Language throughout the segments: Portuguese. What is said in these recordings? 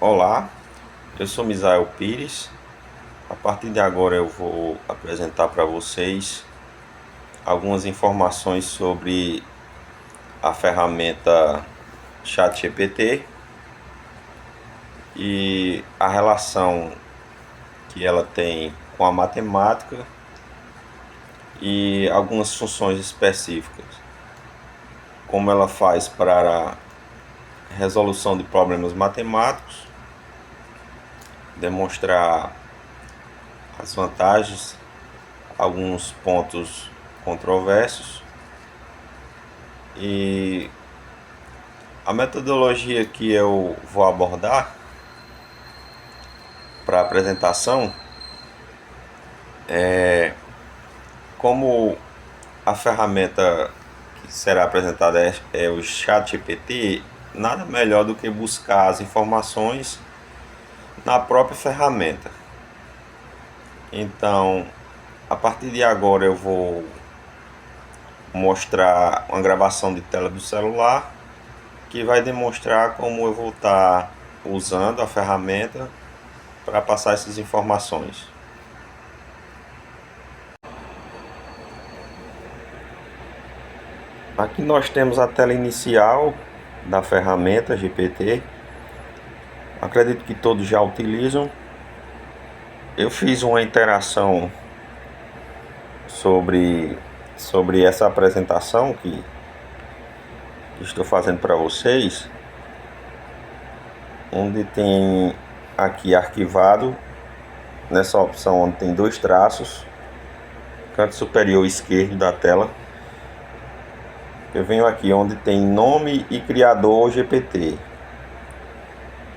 Olá, eu sou Misael Pires. A partir de agora eu vou apresentar para vocês algumas informações sobre a ferramenta ChatGPT e a relação que ela tem com a matemática e algumas funções específicas, como ela faz para a resolução de problemas matemáticos, demonstrar as vantagens, alguns pontos controversos e a metodologia que eu vou abordar para a apresentação é como a ferramenta que será apresentada é o ChatGPT. Nada melhor do que buscar as informações na própria ferramenta. Então, a partir de agora eu vou mostrar uma gravação de tela do celular que vai demonstrar como eu vou estar usando a ferramenta para passar essas informações. Aqui nós temos a tela inicial da ferramenta GPT. Acredito que todos já utilizam. Eu fiz uma interação sobre essa apresentação que estou fazendo para vocês, onde tem aqui arquivado, nessa opção onde tem dois traços, canto superior esquerdo da tela. Eu venho aqui onde tem nome e criador GPT.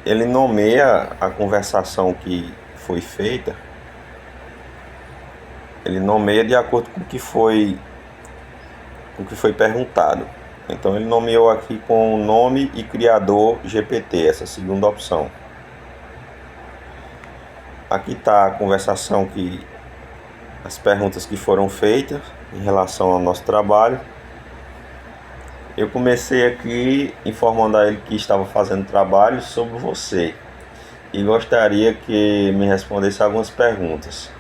Ele nomeia a conversação que foi feita. Ele nomeia de acordo com o que foi perguntado. Então ele nomeou aqui com nome e criador GPT, essa segunda opção. Aqui está a conversação, as perguntas que foram feitas em relação ao nosso trabalho. Eu comecei aqui informando a ele que estava fazendo trabalho sobre você e gostaria que me respondesse algumas perguntas.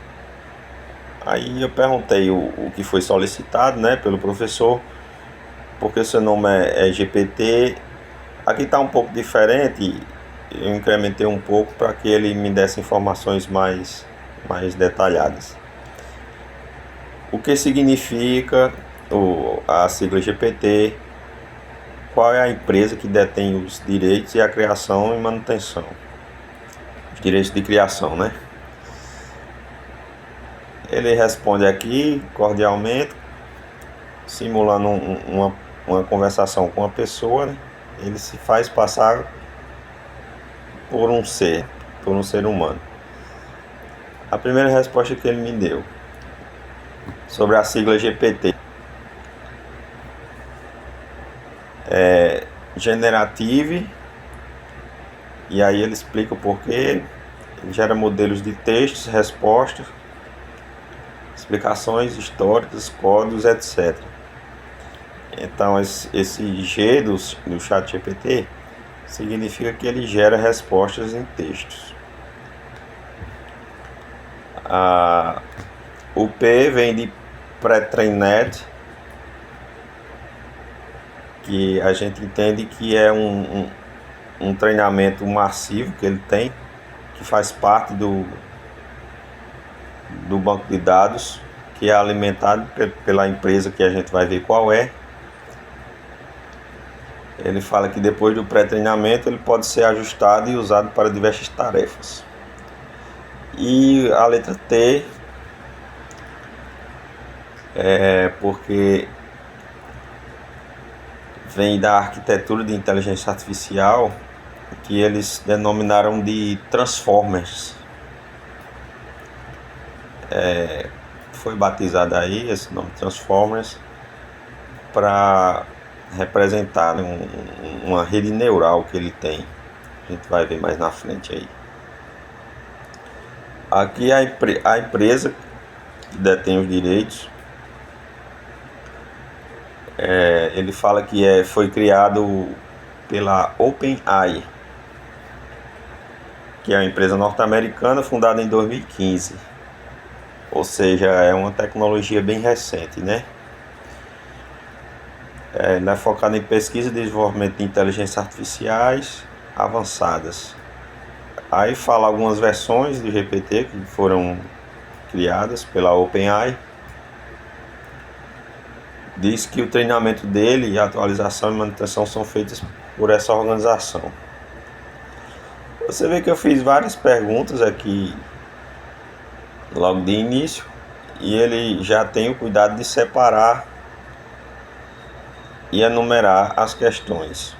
Aí eu perguntei o que foi solicitado, né, pelo professor, porque seu nome é GPT. Aqui está um pouco diferente, eu incrementei um pouco para que ele me desse informações mais detalhadas. O que significa a sigla GPT? Qual é a empresa que detém os direitos e a criação e manutenção? Os direitos de criação, né? Ele responde aqui cordialmente, simulando uma conversação com uma pessoa, né? Ele se faz passar por um ser humano. A primeira resposta que ele me deu sobre a sigla GPT é Generative, e aí ele explica o porquê. Ele gera modelos de textos, respostas, explicações históricas, códigos, etc. Então esse G do ChatGPT significa que ele gera respostas em textos. O P vem de Pre-trained, que a gente entende que é um treinamento massivo que ele tem, que faz parte do banco de dados, que é alimentado pela empresa que a gente vai ver qual é. Ele fala que depois do pré-treinamento ele pode ser ajustado e usado para diversas tarefas. E a letra T é porque vem da arquitetura de inteligência artificial, que eles denominaram de Transformers. Foi batizado aí esse nome Transformers para representar uma rede neural que ele tem. A gente vai ver mais na frente aí. Aqui a empresa que detém os direitos, ele fala que foi criado pela OpenAI. que é uma empresa norte-americana fundada em 2015. Ou seja, é uma tecnologia bem recente, né? Ele é focado em pesquisa e desenvolvimento de inteligências artificiais avançadas. Aí fala algumas versões do GPT que foram criadas pela OpenAI. Diz que o treinamento dele, a atualização e manutenção são feitas por essa organização. Você vê que eu fiz várias perguntas aqui logo de início e ele já tem o cuidado de separar e enumerar as questões.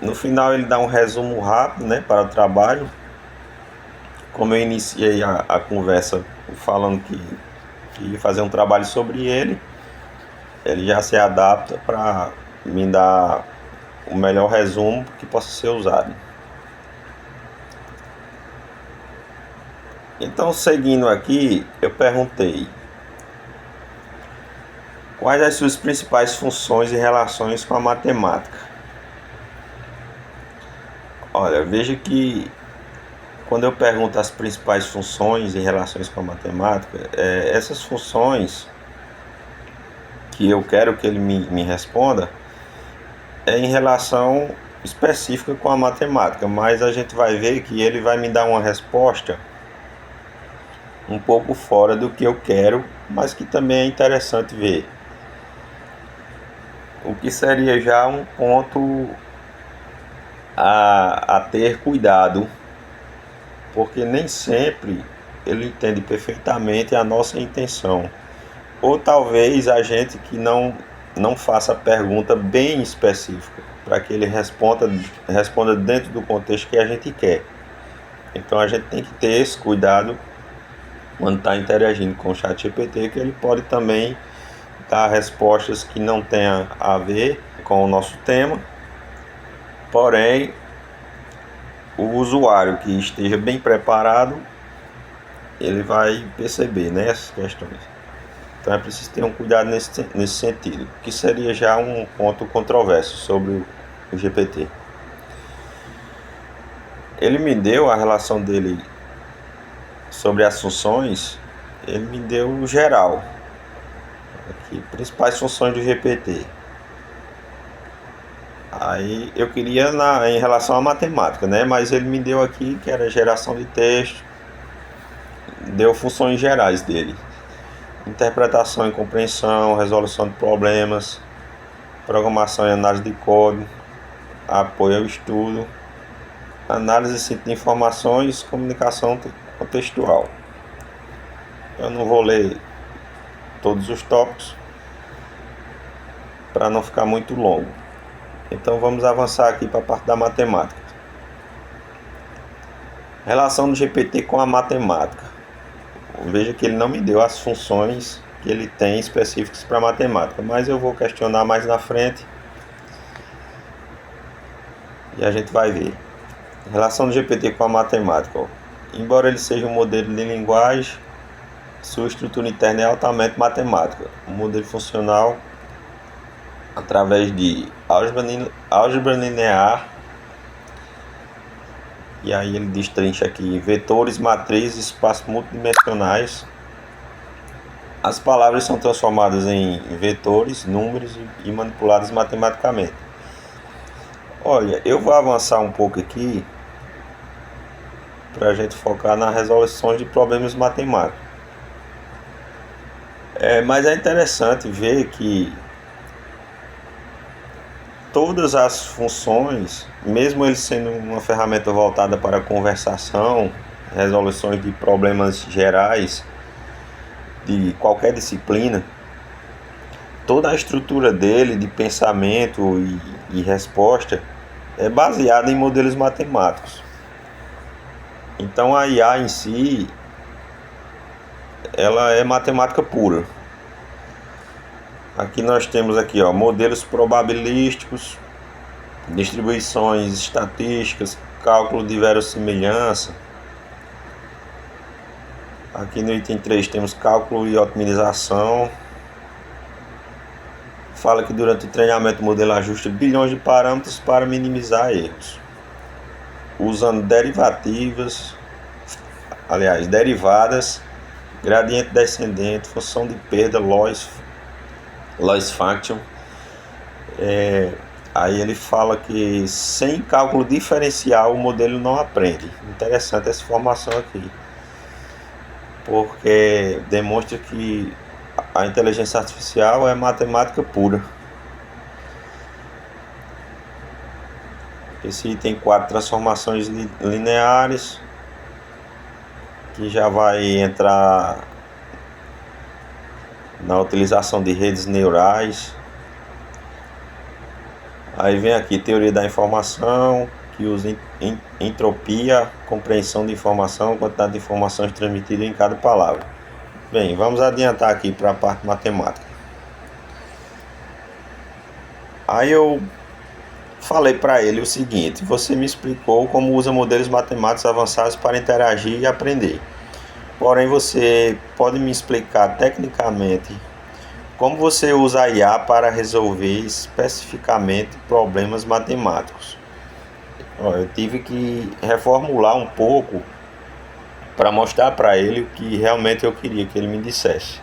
No final ele dá um resumo rápido, né, para o trabalho. Como eu iniciei a conversa falando que ia fazer um trabalho sobre ele já se adapta para me dar o melhor resumo que possa ser usado. Então, seguindo aqui, eu perguntei quais as suas principais funções e relações com a matemática. Olha, veja que quando eu pergunto as principais funções e relações com a matemática, essas funções que eu quero que ele me responda é em relação específica com a matemática, mas a gente vai ver que ele vai me dar uma resposta um pouco fora do que eu quero, mas que também é interessante ver. O que seria já um ponto a ter cuidado, porque nem sempre ele entende perfeitamente a nossa intenção. Ou talvez a gente que não faça a pergunta bem específica, para que ele responda dentro do contexto que a gente quer. Então a gente tem que ter esse cuidado quando está interagindo com o ChatGPT, que ele pode também dar respostas que não tenham a ver com o nosso tema, porém o usuário que esteja bem preparado, ele vai perceber, né, essas questões. Então é preciso ter um cuidado nesse sentido, que seria já um ponto controverso sobre o GPT. Ele me deu a relação dele sobre as funções, ele me deu o geral. Aqui, principais funções do GPT. Aí eu queria em relação à matemática, né? Mas ele me deu aqui que era geração de texto, deu funções gerais dele: interpretação e compreensão, resolução de problemas, programação e análise de código, apoio ao estudo, análise e síntese de informações, comunicação contextual. Eu não vou ler todos os tópicos para não ficar muito longo. Então vamos avançar aqui para a parte da matemática. Relação do GPT com a matemática. Veja que ele não me deu as funções que ele tem específicas para matemática, mas eu vou questionar mais na frente e a gente vai ver. Relação do GPT com a matemática. Embora ele seja um modelo de linguagem, sua estrutura interna é altamente matemática. Um modelo funcional através de álgebra linear, e aí ele destrincha aqui vetores, matrizes, espaços multidimensionais. As palavras são transformadas em vetores, números e manipuladas matematicamente. Olha, eu vou avançar um pouco aqui para a gente focar na resolução de problemas matemáticos. Mas é interessante ver que todas as funções, mesmo ele sendo uma ferramenta voltada para conversação, resoluções de problemas gerais de qualquer disciplina, toda a estrutura dele de pensamento e resposta é baseada em modelos matemáticos. Então a IA em si, ela é matemática pura. Aqui nós temos aqui, modelos probabilísticos, distribuições estatísticas, cálculo de verossimilhança. Aqui no item 3 temos cálculo e otimização, fala que durante o treinamento o modelo ajusta bilhões de parâmetros para minimizar erros, usando derivadas, gradiente descendente, função de perda, loss function. Aí ele fala que sem cálculo diferencial o modelo não aprende. Interessante essa informação aqui, porque demonstra que a inteligência artificial é matemática pura. Esse item 4, transformações lineares, que já vai entrar na utilização de redes neurais. Aí vem aqui teoria da informação, que usa entropia, compreensão de informação, quantidade de informações transmitidas em cada palavra. Bem, vamos adiantar aqui para a parte matemática. Aí eu falei para ele o seguinte: você me explicou como usa modelos matemáticos avançados para interagir e aprender. Porém, você pode me explicar tecnicamente como você usa a IA para resolver especificamente problemas matemáticos? Eu tive que reformular um pouco para mostrar para ele o que realmente eu queria que ele me dissesse.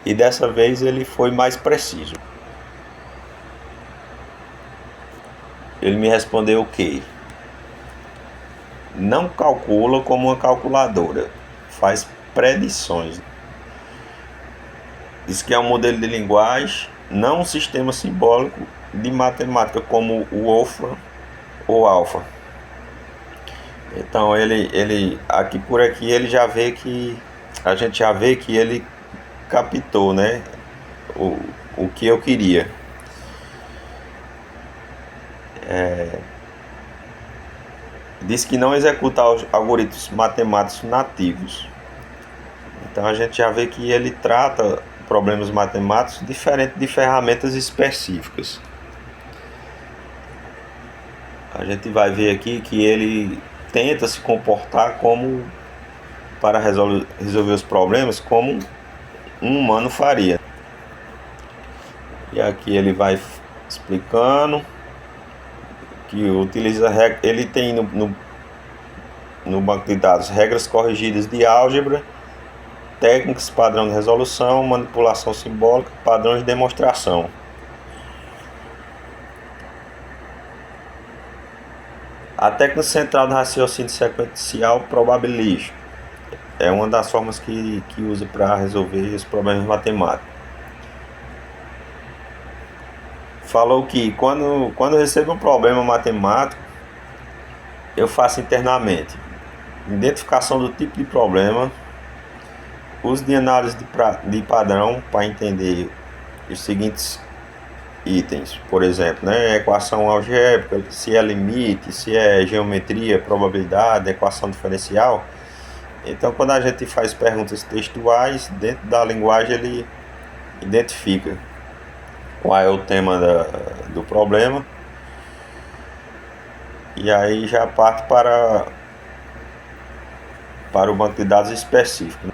E dessa vez ele foi mais preciso. Ele me respondeu que não calcula como uma calculadora, faz predições. Diz que é um modelo de linguagem, não um sistema simbólico de matemática como o Wolfram ou Alpha. Então ele aqui por aqui ele já vê que a gente já vê que ele captou, né, o que eu queria. Diz que não executa algoritmos matemáticos nativos. Então a gente já vê que ele trata problemas matemáticos diferente de ferramentas específicas. A gente vai ver aqui que ele tenta se comportar como para resolver os problemas como um humano faria. E aqui ele vai explicando que ele tem no banco de dados regras corrigidas de álgebra, técnicas, padrão de resolução, manipulação simbólica, padrões de demonstração. A técnica central do raciocínio sequencial probabilístico é uma das formas que usa para resolver os problemas matemáticos. Falou que quando eu recebo um problema matemático, eu faço internamente identificação do tipo de problema, uso de análise de padrão para entender os seguintes itens, por exemplo, né, equação algébrica, se é limite, se é geometria, probabilidade, equação diferencial. Então, quando a gente faz perguntas textuais, dentro da linguagem ele identifica qual é o tema do problema e aí já parte para o banco de dados específico.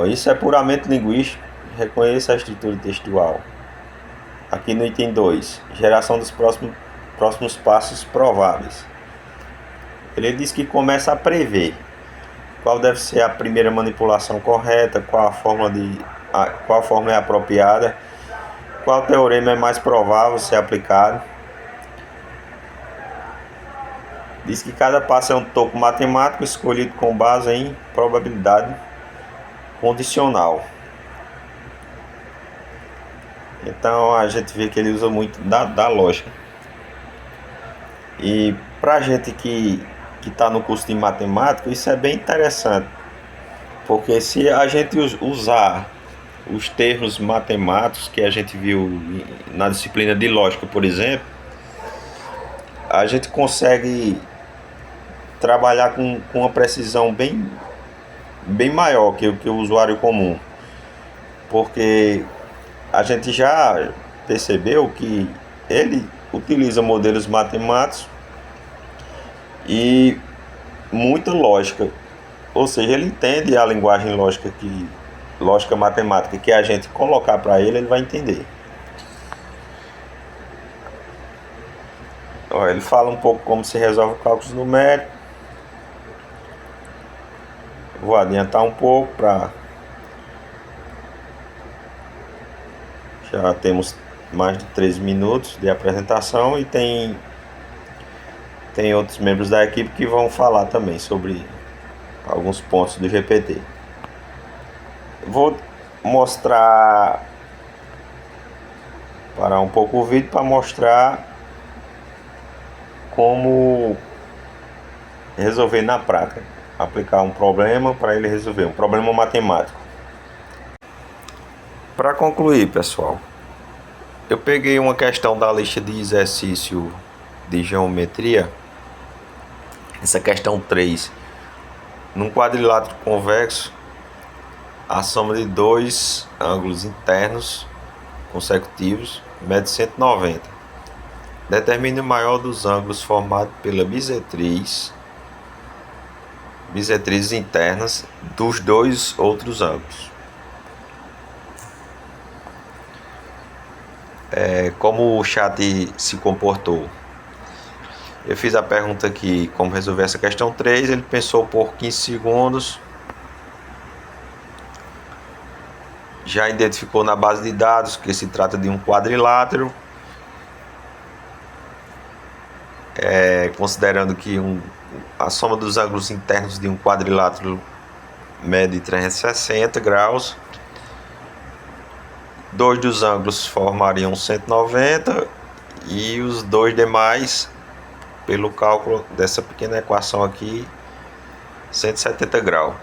Isso é puramente linguístico, reconheça a estrutura textual. Aqui no item 2, geração dos próximos passos prováveis. Ele diz que começa a prever qual deve ser a primeira manipulação correta, qual fórmula é apropriada, qual teorema é mais provável ser aplicado. Diz que cada passo é um topo matemático escolhido com base em probabilidade condicional. Então a gente vê que ele usa muito da lógica. E para a gente que está no curso de matemática, isso é bem interessante, porque se a gente usar os termos matemáticos que a gente viu na disciplina de lógica, por exemplo, a gente consegue trabalhar com uma precisão bem maior que o usuário comum, porque a gente já percebeu que ele utiliza modelos matemáticos e muita lógica, ou seja, ele entende a linguagem lógica lógica matemática que a gente colocar para ele, ele vai entender. Ó, ele fala um pouco como se resolve cálculos numéricos. Vou adiantar um pouco para já temos mais de 13 minutos de apresentação e tem outros membros da equipe que vão falar também sobre alguns pontos do GPT. Vou parar um pouco o vídeo para mostrar como resolver na prática, aplicar um problema para ele resolver, um problema matemático. Para concluir, pessoal, eu peguei uma questão da lista de exercício de geometria, essa questão 3. Num quadrilátero convexo, a soma de dois ângulos internos consecutivos mede 190. Determine o maior dos ângulos formado pela bissetrizes internas dos dois outros ângulos. Como o chat se comportou? Eu fiz a pergunta aqui, como resolver essa questão 3, ele pensou por 15 segundos, já identificou na base de dados que se trata de um quadrilátero, considerando que a soma dos ângulos internos de um quadrilátero mede 360 graus, dois dos ângulos formariam 190 e os dois demais, pelo cálculo dessa pequena equação aqui, 170 graus.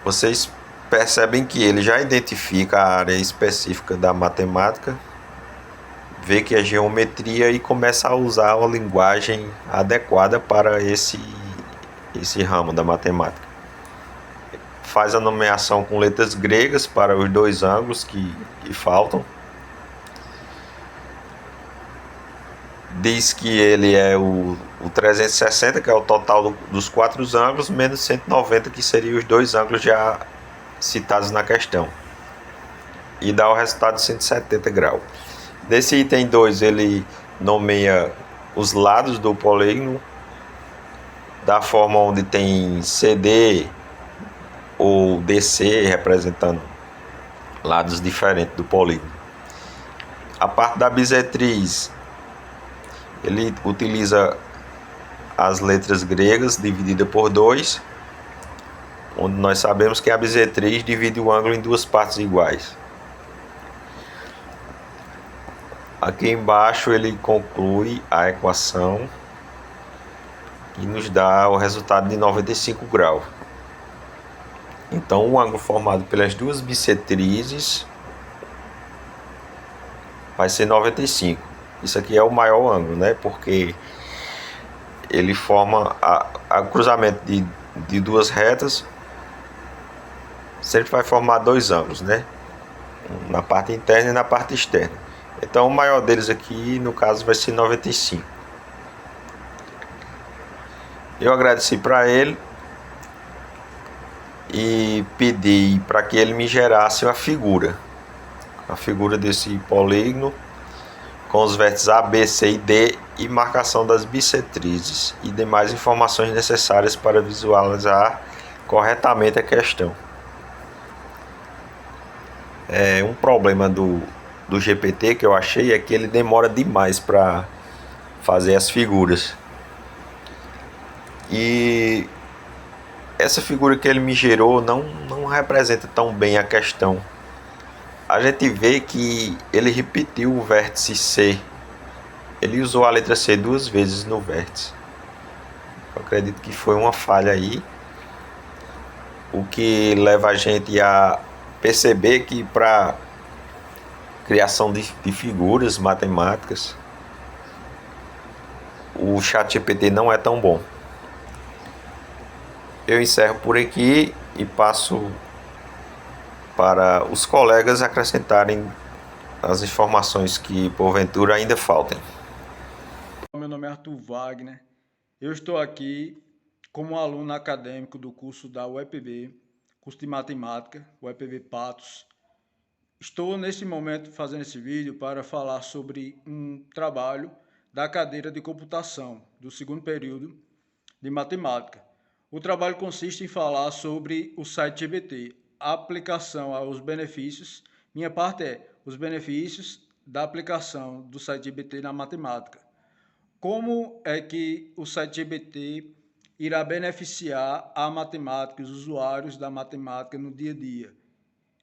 Vocês percebem que ele já identifica a área específica da matemática, vê que é geometria e começa a usar a linguagem adequada para esse ramo da matemática. Faz a nomeação com letras gregas para os dois ângulos que faltam. Diz que ele é o 360, que é o total dos quatro ângulos, menos 190, que seriam os dois ângulos já citados na questão. E dá o resultado de 170 graus. Desse item 2, ele nomeia os lados do polígono da forma onde tem CD ou DC representando lados diferentes do polígono. A parte da bissetriz, ele utiliza as letras gregas dividida por 2, onde nós sabemos que a bissetriz divide o ângulo em duas partes iguais. Aqui embaixo ele conclui a equação e nos dá o resultado de 95 graus. Então o ângulo formado pelas duas bissetrizes vai ser 95. Isso aqui é o maior ângulo, né? Porque ele forma o cruzamento de duas retas, sempre vai formar dois ângulos, né? Na parte interna e na parte externa. Então o maior deles aqui, no caso, vai ser 95. Eu agradeci para ele e pedi para que ele me gerasse a figura desse polígono com os vértices A, B, C e D e marcação das bissetrizes e demais informações necessárias para visualizar corretamente a questão. Um problema do GPT que eu achei é que ele demora demais para fazer as figuras. E essa figura que ele me gerou não representa tão bem a questão. A gente vê que ele repetiu o vértice C. Ele usou a letra C duas vezes no vértice. Eu acredito que foi uma falha aí. O que leva a gente a perceber que para criação de figuras matemáticas, o ChatGPT não é tão bom. Eu encerro por aqui e passo para os colegas acrescentarem as informações que porventura ainda faltem. Meu nome é Arthur Wagner, eu estou aqui como aluno acadêmico do curso da UEPB, curso de matemática, o EPB Patos. Estou nesse momento fazendo esse vídeo para falar sobre um trabalho da cadeira de computação do segundo período de matemática. O trabalho consiste em falar sobre o site GBT, a aplicação aos benefícios. Minha parte é os benefícios da aplicação do site GBT na matemática. Como é que o site GBT irá beneficiar a matemática, os usuários da matemática no dia a dia,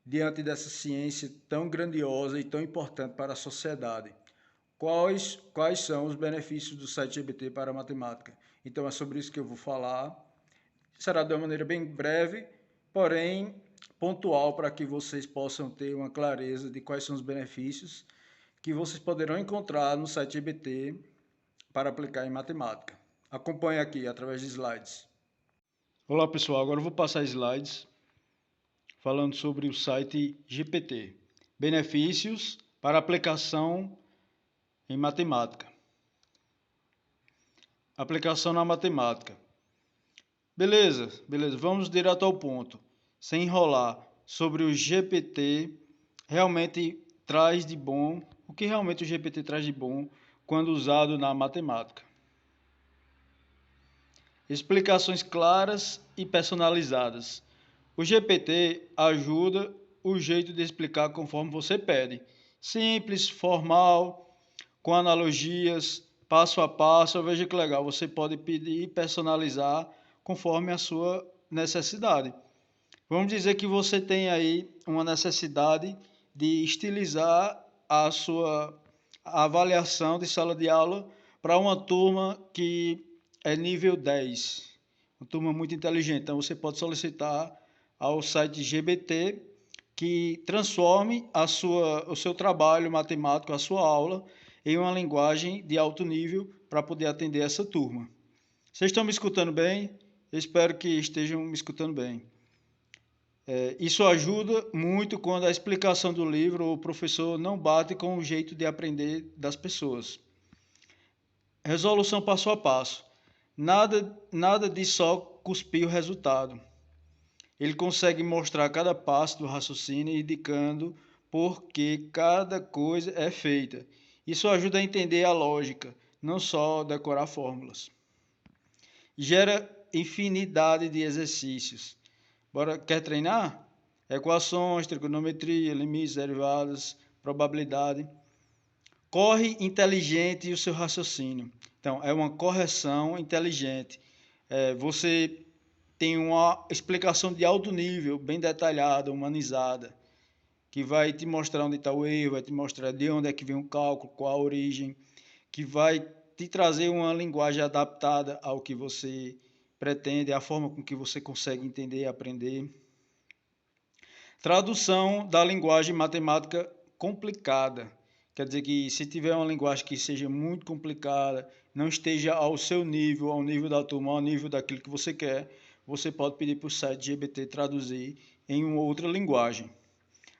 diante dessa ciência tão grandiosa e tão importante para a sociedade? Quais são os benefícios do site GBT para a matemática? Então é sobre isso que eu vou falar. Será de uma maneira bem breve, porém pontual, para que vocês possam ter uma clareza de quais são os benefícios que vocês poderão encontrar no site GBT para aplicar em matemática. Acompanhe aqui através de slides. Olá pessoal, agora eu vou passar slides falando sobre o site GPT. Benefícios para aplicação em matemática. Aplicação na matemática. Beleza, vamos direto ao ponto. Sem enrolar, sobre o GPT realmente traz de bom, o que realmente o GPT traz de bom quando usado na matemática. Explicações claras e personalizadas. O GPT ajuda o jeito de explicar conforme você pede. Simples, formal, com analogias, passo a passo. Veja que legal, você pode pedir e personalizar conforme a sua necessidade. Vamos dizer que você tem aí uma necessidade de estilizar a avaliação de sala de aula para uma turma que é nível 10, uma turma muito inteligente. Então você pode solicitar ao site GBT que transforme o seu trabalho matemático, a sua aula, em uma linguagem de alto nível para poder atender essa turma. Vocês estão me escutando bem? Eu espero que estejam me escutando bem. Isso ajuda muito quando a explicação do livro o professor não bate com o jeito de aprender das pessoas. Resolução passo a passo. Nada de só cuspir o resultado. Ele consegue mostrar cada passo do raciocínio, indicando por que cada coisa é feita. Isso ajuda a entender a lógica, não só decorar fórmulas. Gera infinidade de exercícios. Quer treinar? Equações, trigonometria, limites, derivadas, probabilidade. Corre inteligente o seu raciocínio. Então, é uma correção inteligente. Você tem uma explicação de alto nível, bem detalhada, humanizada, que vai te mostrar onde está o erro, vai te mostrar de onde é que vem o cálculo, qual a origem, que vai te trazer uma linguagem adaptada ao que você pretende, a forma com que você consegue entender e aprender. Tradução da linguagem matemática complicada. Quer dizer que se tiver uma linguagem que seja muito complicada, não esteja ao seu nível, ao nível da turma, ao nível daquilo que você quer, você pode pedir para o site GBT traduzir em uma outra linguagem.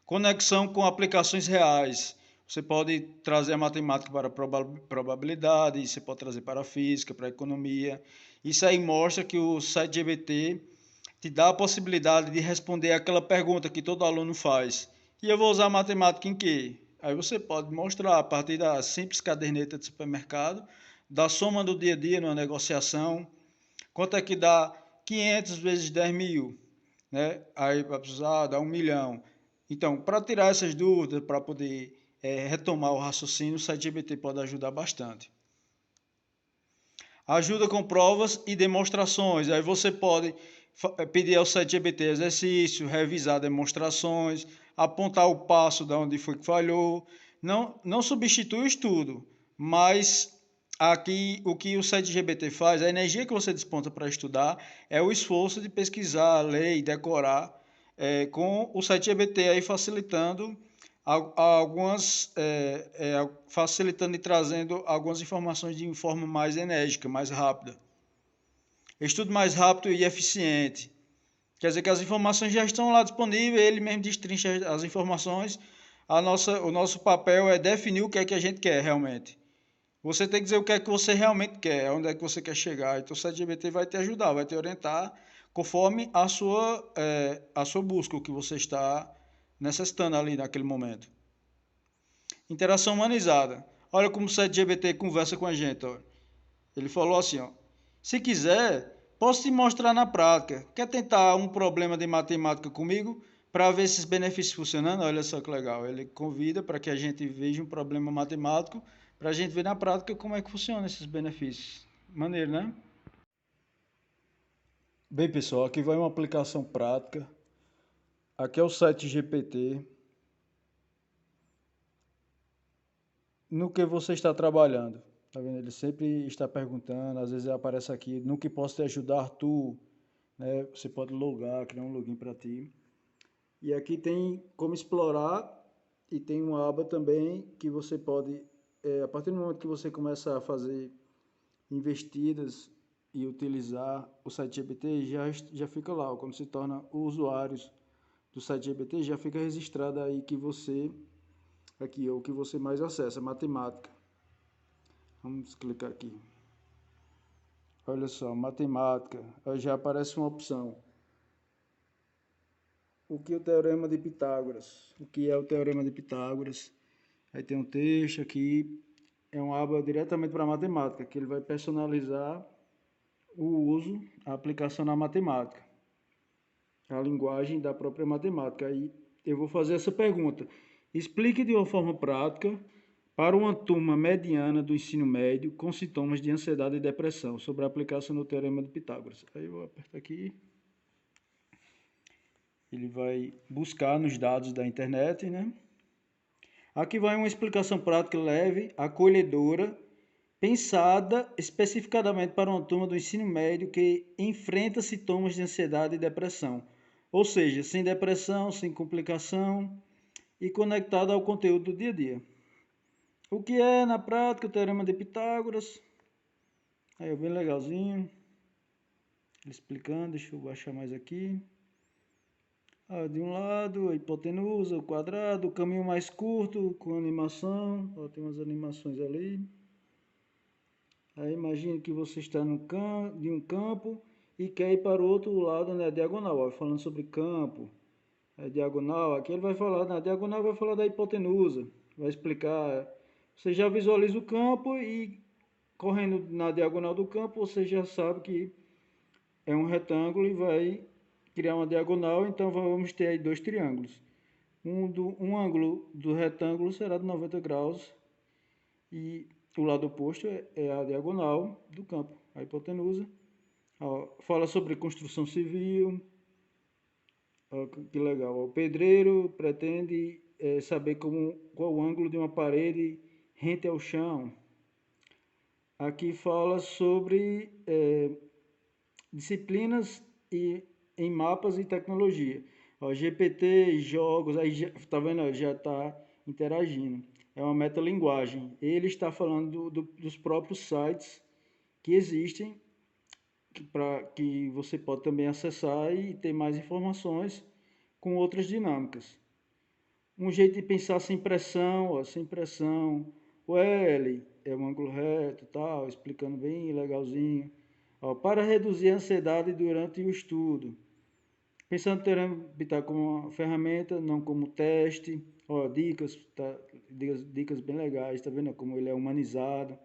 Conexão com aplicações reais. Você pode trazer a matemática para a probabilidade, você pode trazer para a física, para a economia. Isso aí mostra que o site GBT te dá a possibilidade de responder aquela pergunta que todo aluno faz. E eu vou usar matemática em quê? Aí você pode mostrar a partir da simples caderneta de supermercado, da soma do dia a dia numa negociação, quanto é que dá 500 vezes 10 mil, né? Aí vai precisar dar 1 milhão. Então, para tirar essas dúvidas, para poder retomar o raciocínio, o site GBT pode ajudar bastante. Ajuda com provas e demonstrações. Aí você pode pedir ao site GBT exercício, revisar demonstrações, apontar o passo de onde foi que falhou. Não substitui o estudo, mas aqui o que o site GBT faz, a energia que você desponta para estudar é o esforço de pesquisar, ler e decorar, com o site GBT aí facilitando facilitando e trazendo algumas informações de forma mais enérgica, mais rápida. Estudo mais rápido e eficiente. Quer dizer que as informações já estão lá disponíveis, ele mesmo destrincha as informações. O nosso papel é definir o que é que a gente quer realmente. Você tem que dizer o que é que você realmente quer, onde é que você quer chegar. Então o ChatGPT vai te ajudar, vai te orientar conforme a sua busca, o que você está necessitando ali naquele momento. Interação humanizada. Olha como o ChatGPT conversa com a gente. Ó. Ele falou assim, ó, se quiser, posso te mostrar na prática. Quer tentar um problema de matemática comigo para ver esses benefícios funcionando? Olha só que legal. Ele convida para que a gente veja um problema matemático para a gente ver na prática como é que funciona esses benefícios. Maneiro, né? Bem, pessoal, aqui vai uma aplicação prática. Aqui é o site GPT. No que você está trabalhando? Tá vendo? Ele sempre está perguntando, às vezes aparece aqui, no que posso te ajudar, tu, né? Você pode logar, criar um login para ti. E aqui tem como explorar e tem uma aba também que você pode, a partir do momento que você começa a fazer investidas e utilizar o site GPT, já fica lá, quando se torna usuários do site GPT, já fica registrado aí que você, aqui, o que você mais acessa, matemática. Vamos clicar aqui. Olha só, matemática, aí já aparece uma opção. O que é o Teorema de Pitágoras? O que é o Teorema de Pitágoras? Aí tem um texto aqui, é uma aba diretamente para matemática, que ele vai personalizar o uso, a aplicação na matemática, a linguagem da própria matemática. Aí eu vou fazer essa pergunta. Explique de uma forma prática para uma turma mediana do ensino médio com sintomas de ansiedade e depressão sobre a aplicação do Teorema de Pitágoras. Aí eu vou apertar aqui. Ele vai buscar nos dados da internet, né? Aqui vai uma explicação prática leve, acolhedora, pensada especificadamente para uma turma do ensino médio que enfrenta sintomas de ansiedade e depressão. Ou seja, sem depressão, sem complicação e conectada ao conteúdo do dia a dia. O que é, na prática, o Teorema de Pitágoras? Aí é bem legalzinho. Explicando, deixa eu baixar mais aqui. De um lado, a hipotenusa, o quadrado, o caminho mais curto com animação. Tem umas animações ali. Aí imagine que você está de um campo e quer ir para o outro lado, né, diagonal. Falando sobre campo, diagonal. Aqui ele vai falar, na diagonal vai falar da hipotenusa. Vai explicar. Você já visualiza o campo e correndo na diagonal do campo, você já sabe que é um retângulo e vai criar uma diagonal, então vamos ter aí dois triângulos. Um ângulo do retângulo será de 90 graus e o lado oposto é a diagonal do campo, a hipotenusa. Fala sobre construção civil, que legal. O pedreiro pretende saber qual o ângulo de uma parede rente ao chão. Aqui fala sobre disciplinas em mapas e tecnologia. GPT, jogos, aí tá vendo? Já está interagindo. É uma metalinguagem. Ele está falando dos próprios sites que existem, que você pode também acessar e ter mais informações com outras dinâmicas. Um jeito de pensar sem pressão, sem pressão. O L é um ângulo reto, tal, explicando bem legalzinho. Para reduzir a ansiedade durante o estudo. Pensando no Teorema de Pitágoras como uma ferramenta, não como teste. Dicas, tá, dicas bem legais, tá vendo como ele é humanizado,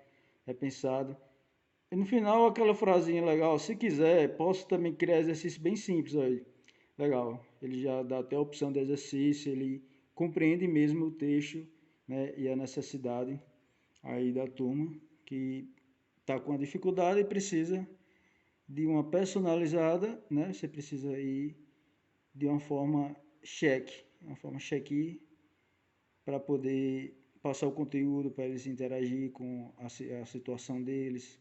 é pensado. E no final aquela frasinha legal, se quiser, posso também criar exercício bem simples aí. Legal, ele já dá até a opção de exercício, ele compreende mesmo o texto, né, e a necessidade aí da turma que está com a dificuldade e precisa de uma personalizada, né? Você precisa ir de uma forma cheque para poder passar o conteúdo, para eles interagir com a situação deles,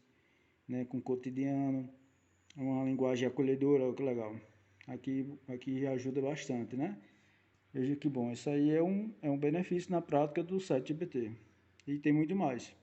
né? Com o cotidiano, uma linguagem acolhedora, que legal. Aqui ajuda bastante, né? Veja que bom, isso aí é um benefício na prática do ChatGPT. E tem muito mais.